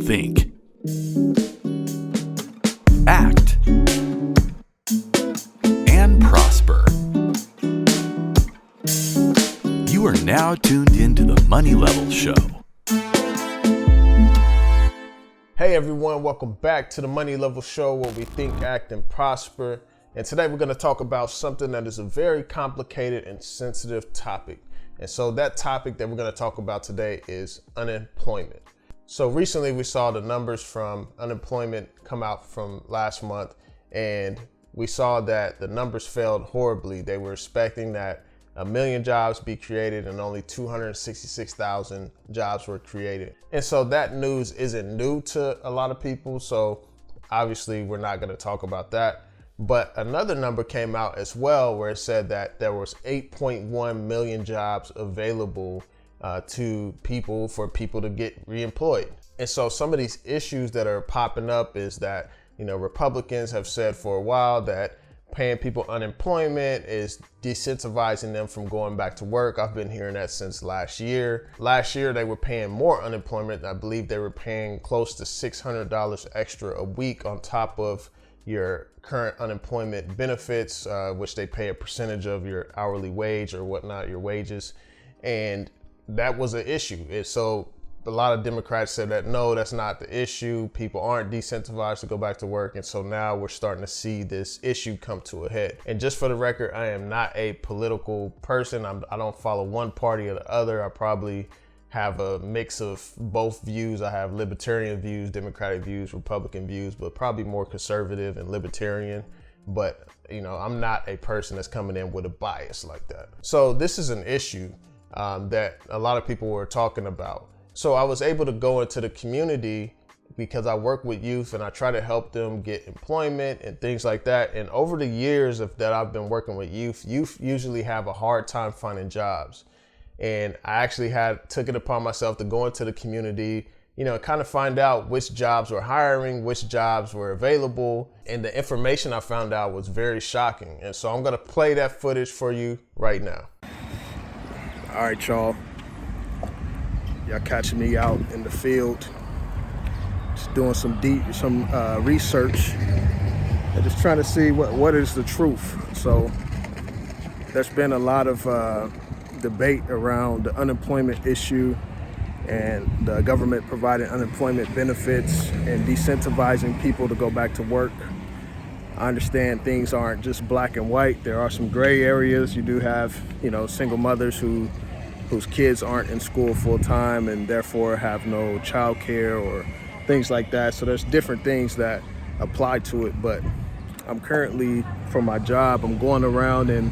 think, act, and prosper. You are now tuned into the Money Level Show. Hey everyone, welcome back to the Money Level Show, where we think, act, and prosper. And today we're going to talk about something that is a very complicated and sensitive topic. And so that topic that we're going to talk about today is unemployment. So recently we saw the numbers from unemployment come out from last month, and we saw that the numbers failed horribly. They were expecting that 1 million jobs be created and only 266,000 jobs were created. And so that news isn't new to a lot of people. So obviously we're not going to talk about that. But another number came out as well, where it said that there was 8.1 million jobs available to people for people to get reemployed. And so some of these issues that are popping up is that, Republicans have said for a while that paying people unemployment is decentivizing them from going back to work. I've been hearing that since last year. Last year, they were paying more unemployment. I believe they were paying close to $600 extra a week on top of your current unemployment benefits, which they pay a percentage of your hourly wage or whatnot, your wages. And that was an issue. And so a lot of Democrats said that, no, that's not the issue. People aren't decentivized to go back to work. And so now we're starting to see this issue come to a head. And just for the record, I am not a political person. I don't follow one party or the other. I probably have a mix of both views. I have libertarian views, Democratic views, Republican views, but probably more conservative and libertarian. But, I'm not a person that's coming in with a bias like that. So this is an issue that a lot of people were talking about. So I was able to go into the community because I work with youth and I try to help them get employment and things like that. And over the years that I've been working with youth usually have a hard time finding jobs. And I actually took it upon myself to go into the community, kind of find out which jobs were hiring, which jobs were available. And the information I found out was very shocking. And so I'm going to play that footage for you right now. All right, y'all. Y'all catching me out in the field, just doing some research and just trying to see what is the truth. So there's been a lot of debate around the unemployment issue and the government providing unemployment benefits and decentivizing people to go back to work. I understand things aren't just black and white. There are some gray areas. You do have, single mothers whose kids aren't in school full time and therefore have no child care or things like that. So there's different things that apply to it. But I'm currently, for my job, I'm going around and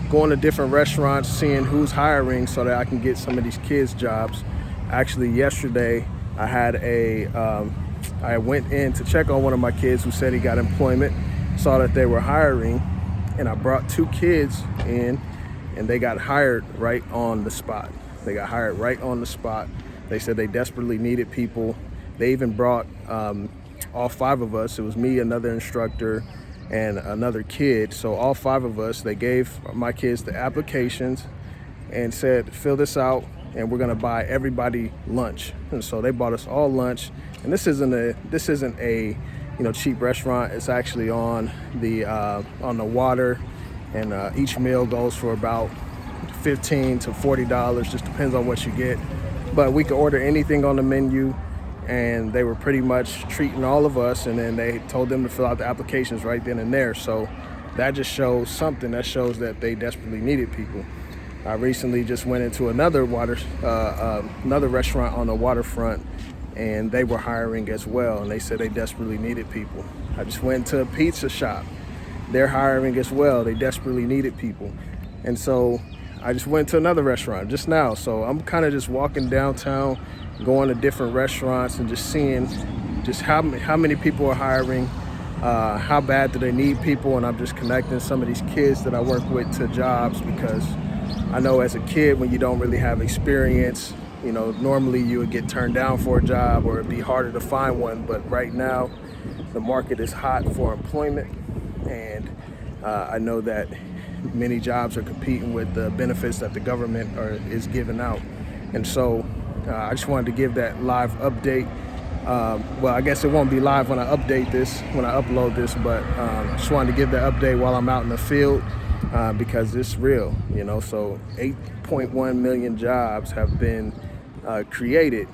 going to different restaurants, seeing who's hiring so that I can get some of these kids jobs. Actually, yesterday I went in to check on one of my kids who said he got employment, saw that they were hiring, and I brought 2 kids in and they got hired right on the spot. They said they desperately needed people. They even brought all 5 of us. It was me, another instructor, and another kid. So all 5 of us, they gave my kids the applications and said, fill this out and we're gonna buy everybody lunch. And so they bought us all lunch. And this isn't a cheap restaurant. It's actually on the water. And each meal goes for about $15 to $40, just depends on what you get. But we could order anything on the menu, and they were pretty much treating all of us, and then they told them to fill out the applications right then and there. So that just shows something. That shows that they desperately needed people. I recently just went into another restaurant on the waterfront, and they were hiring as well, and they said they desperately needed people. I just went to a pizza shop. They're hiring as well. They desperately needed people. And so I just went to another restaurant just now. So I'm kind of just walking downtown, going to different restaurants and just seeing just how many people are hiring, how bad do they need people. And I'm just connecting some of these kids that I work with to jobs, because I know as a kid, when you don't really have experience, normally you would get turned down for a job or it'd be harder to find one. But right now, the market is hot for employment. And I know that many jobs are competing with the benefits that the government is giving out. And so I just wanted to give that live update Well, I guess it won't be live when I update this, when I upload this, but just wanted to give the update while I'm out in the field because it's real, you know. So 8.1 million jobs have been created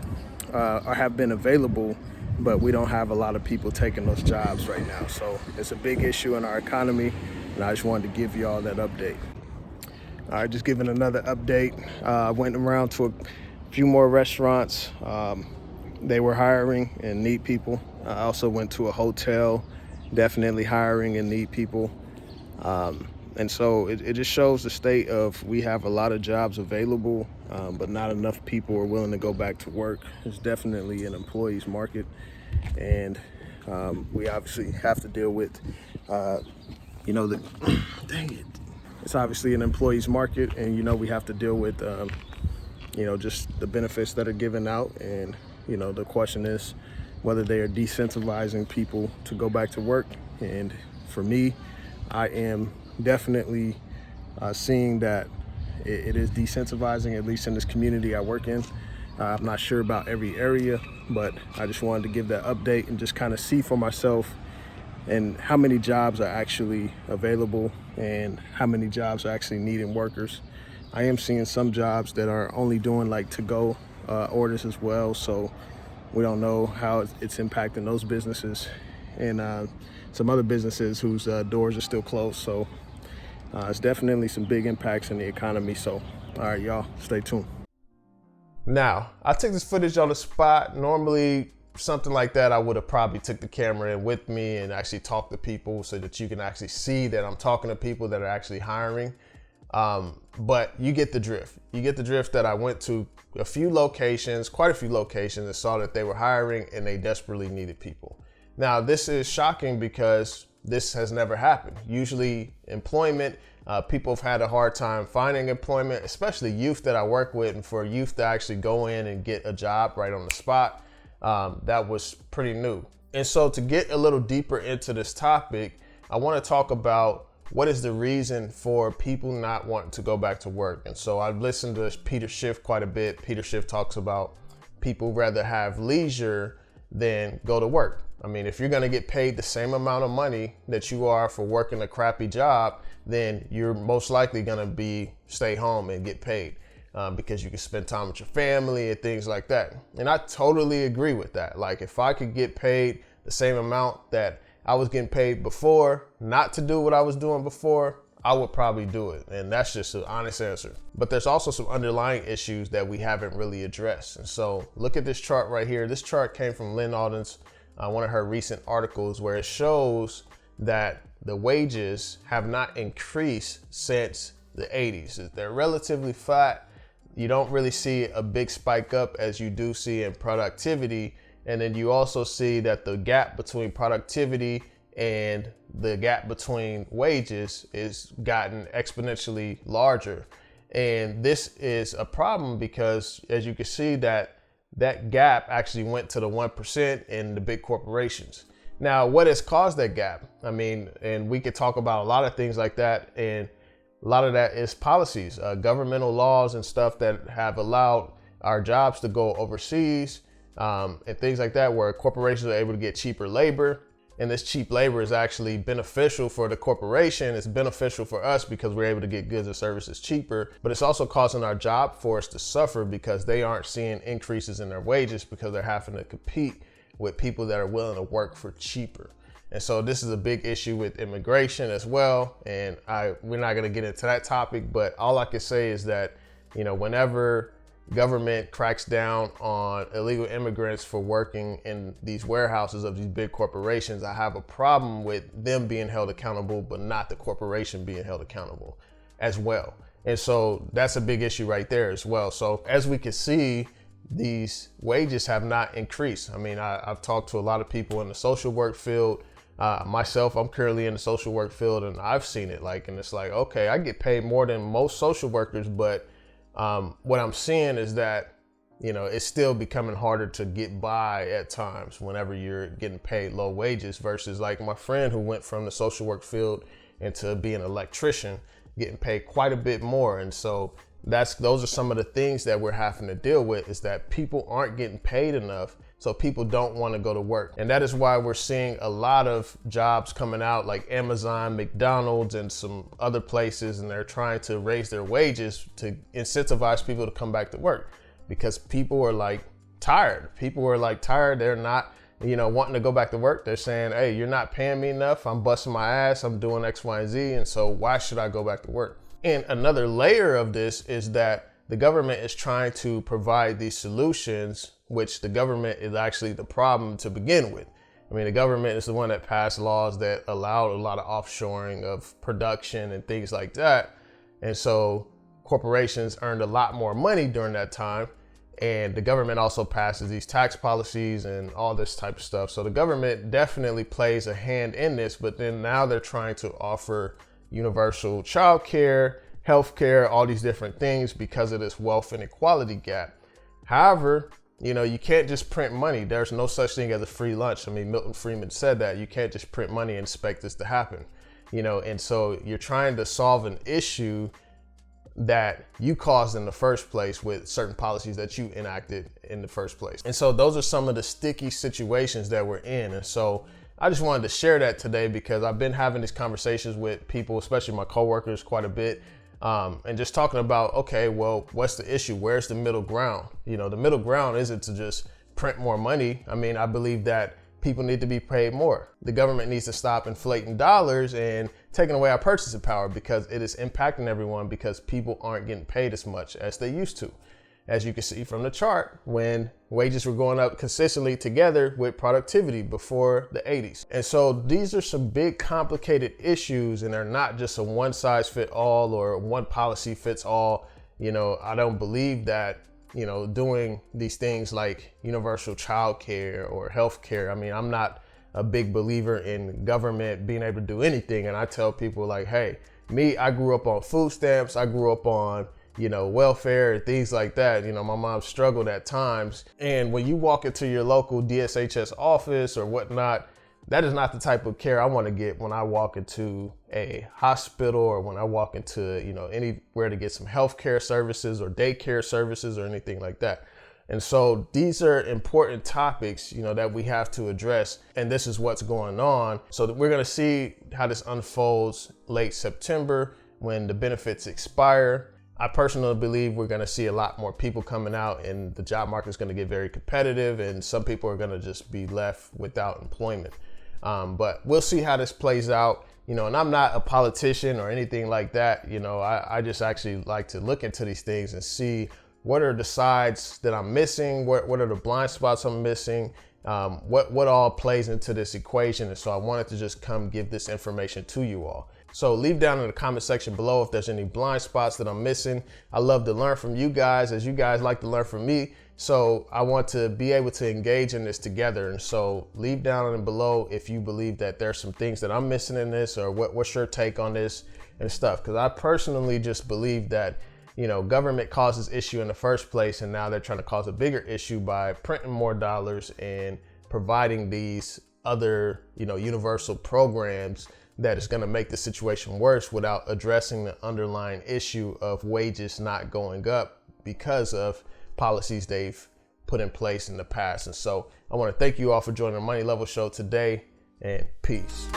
or have been available, but we don't have a lot of people taking those jobs right now. So it's a big issue in our economy, and I just wanted to give you all that update. All right, just giving another update. I went around to a few more restaurants. They were hiring and need people. I also went to a hotel, definitely hiring and need people. And so it just shows the state of we have a lot of jobs available, but not enough people are willing to go back to work. It's definitely an employee's market. And we obviously have to deal with, dang it. It's obviously an employee's market, and, we have to deal with, just the benefits that are given out. And, the question is whether they are decentivizing people to go back to work. And for me, I am definitely seeing that it is decentivizing, at least in this community I work in. I'm not sure about every area, but I just wanted to give that update and just kind of see for myself and how many jobs are actually available and how many jobs are actually needing workers. I am seeing some jobs that are only doing like to-go orders as well, so we don't know how it's impacting those businesses, and some other businesses whose doors are still closed. So it's definitely some big impacts in the economy. So all right, y'all, stay tuned. Now, I took this footage on the spot. Normally, something like that, I would have probably took the camera in with me and actually talked to people so that you can actually see that I'm talking to people that are actually hiring. But you get the drift. You get the drift that I went to quite a few locations, and saw that they were hiring and they desperately needed people. Now, this is shocking because this has never happened. Usually employment, people have had a hard time finding employment, especially youth that I work with, and for youth to actually go in and get a job right on the spot, that was pretty new. And so to get a little deeper into this topic, I want to talk about what is the reason for people not wanting to go back to work. And so I've listened to Peter Schiff quite a bit. Peter Schiff talks about people rather have leisure than go to work. I mean, if you're going to get paid the same amount of money that you are for working a crappy job, then you're most likely going to stay home and get paid because you can spend time with your family and things like that. And I totally agree with that. Like, if I could get paid the same amount that I was getting paid before, not to do what I was doing before, I would probably do it. And that's just an honest answer. But there's also some underlying issues that we haven't really addressed. And so look at this chart right here. This chart came from Lynn Alden's, one of her recent articles, where it shows that the wages have not increased since the 80s. They're relatively flat. You don't really see a big spike up as you do see in productivity. And then you also see that the gap between productivity and the gap between wages is gotten exponentially larger. And this is a problem because, as you can see, that gap actually went to the 1% in the big corporations. Now, what has caused that gap? I mean, and we could talk about a lot of things like that. And a lot of that is policies, governmental laws and stuff that have allowed our jobs to go overseas. And things like that, where corporations are able to get cheaper labor. And this cheap labor is actually beneficial for the corporation. It's beneficial for us because we're able to get goods and services cheaper, but it's also causing our job force to suffer because they aren't seeing increases in their wages because they're having to compete with people that are willing to work for cheaper. And so this is a big issue with immigration as well. And we're not going to get into that topic, but all I can say is that, whenever government cracks down on illegal immigrants for working in these warehouses of these big corporations, I have a problem with them being held accountable, but not the corporation being held accountable as well. And so that's a big issue right there as well. So as we can see, these wages have not increased. I mean, I've talked to a lot of people in the social work field. Myself, I'm currently in the social work field, and I've seen it and it's like, okay, I get paid more than most social workers, but what I'm seeing is that, it's still becoming harder to get by at times whenever you're getting paid low wages versus like my friend who went from the social work field into being an electrician, getting paid quite a bit more. And so those are some of the things that we're having to deal with, is that people aren't getting paid enough So people don't want to go to work. And that is why we're seeing a lot of jobs coming out like Amazon, McDonald's, and some other places. And they're trying to raise their wages to incentivize people to come back to work, because people are like tired. People are like tired. They're not, wanting to go back to work. They're saying, hey, you're not paying me enough. I'm busting my ass. I'm doing X, Y, and Z. And so why should I go back to work? And another layer of this is that the government is trying to provide these solutions, which the government is actually the problem to begin with. I mean, the government is the one that passed laws that allowed a lot of offshoring of production and things like that. And so corporations earned a lot more money during that time. And the government also passes these tax policies and all this type of stuff. So the government definitely plays a hand in this, but then now they're trying to offer universal child care, healthcare, all these different things because of this wealth inequality gap. However, you can't just print money. There's no such thing as a free lunch. I mean, Milton Friedman said that you can't just print money and expect this to happen, and so you're trying to solve an issue that you caused in the first place with certain policies that you enacted in the first place. And so those are some of the sticky situations that we're in. And so I just wanted to share that today because I've been having these conversations with people, especially my coworkers, quite a bit. And just talking about, okay, well, what's the issue? Where's the middle ground? The middle ground isn't to just print more money. I mean, I believe that people need to be paid more. The government needs to stop inflating dollars and taking away our purchasing power, because it is impacting everyone, because people aren't getting paid as much as they used to. As you can see from the chart, when wages were going up consistently together with productivity before the 80s. And so these are some big complicated issues, and they're not just a one size fit all or one policy fits all. I don't believe that, doing these things like universal child care or health care. I mean, I'm not a big believer in government being able to do anything. And I tell people like, hey, I grew up on food stamps. I grew up on welfare and things like that. My mom struggled at times. And when you walk into your local DSHS office or whatnot, that is not the type of care I want to get when I walk into a hospital or when I walk into, anywhere to get some healthcare services or daycare services or anything like that. And so these are important topics, that we have to address. And this is what's going on. So we're going to see how this unfolds late September when the benefits expire. I personally believe we're going to see a lot more people coming out, and the job market is going to get very competitive, and some people are going to just be left without employment. But we'll see how this plays out, and I'm not a politician or anything like that. I just actually like to look into these things and see what are the sides that I'm missing, what are the blind spots I'm missing, what all plays into this equation. And so I wanted to just come give this information to you all. So leave down in the comment section below if there's any blind spots that I'm missing. I love to learn from you guys, as you guys like to learn from me. So I want to be able to engage in this together. And so leave down below if you believe that there's some things that I'm missing in this, or what's your take on this and stuff. Because I personally just believe that, government causes issue in the first place, and now they're trying to cause a bigger issue by printing more dollars and providing these other, universal programs that is going to make the situation worse without addressing the underlying issue of wages not going up because of policies they've put in place in the past. And so I want to thank you all for joining the Money Level Show today, and peace.